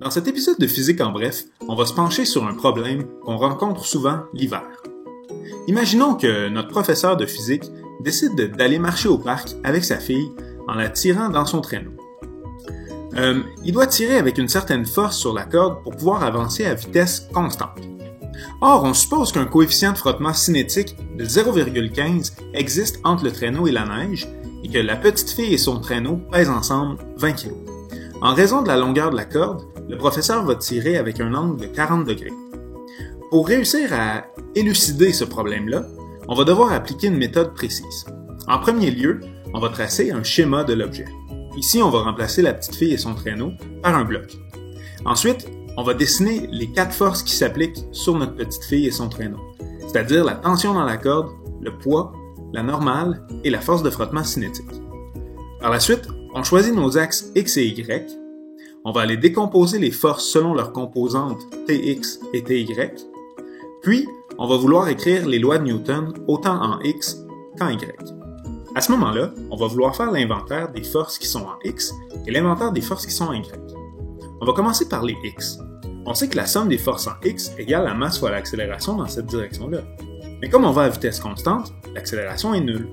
Dans cet épisode de Physique en bref, on va se pencher sur un problème qu'on rencontre souvent l'hiver. Imaginons que notre professeur de physique décide d'aller marcher au parc avec sa fille en la tirant dans son traîneau. Il doit tirer avec une certaine force sur la corde pour pouvoir avancer à vitesse constante. Or, on suppose qu'un coefficient de frottement cinétique de 0,15 existe entre le traîneau et la neige et que la petite fille et son traîneau pèsent ensemble 20 kg. En raison de la longueur de la corde, le professeur va tirer avec un angle de 40 degrés. Pour réussir à élucider ce problème-là, on va devoir appliquer une méthode précise. En premier lieu, on va tracer un schéma de l'objet. Ici, on va remplacer la petite fille et son traîneau par un bloc. Ensuite, on va dessiner les 4 forces qui s'appliquent sur notre petite fille et son traîneau, c'est-à-dire la tension dans la corde, le poids, la normale et la force de frottement cinétique. Par la suite, on choisit nos axes X et Y. On va aller décomposer les forces selon leurs composantes Tx et Ty. Puis, on va vouloir écrire les lois de Newton autant en X qu'en Y. À ce moment-là, on va vouloir faire l'inventaire des forces qui sont en X et l'inventaire des forces qui sont en Y. On va commencer par les X. On sait que la somme des forces en X égale la masse fois l'accélération dans cette direction-là. Mais comme on va à vitesse constante, l'accélération est nulle.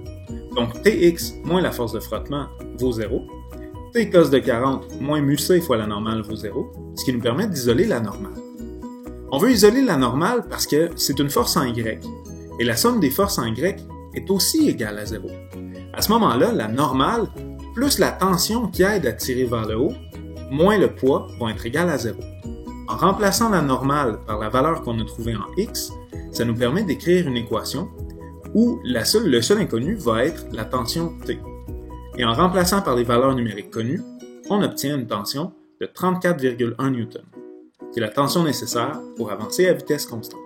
Donc Tx moins la force de frottement vaut 0. T cos de 40 moins μc fois la normale vaut 0, ce qui nous permet d'isoler la normale. On veut isoler la normale parce que c'est une force en Y, et la somme des forces en Y est aussi égale à 0. À ce moment-là, la normale plus la tension qui aide à tirer vers le haut, moins le poids vont être égal à 0. En remplaçant la normale par la valeur qu'on a trouvée en X, ça nous permet d'écrire une équation où le seul inconnu va être la tension T. Et en remplaçant par les valeurs numériques connues, on obtient une tension de 34,1 N, qui est la tension nécessaire pour avancer à vitesse constante.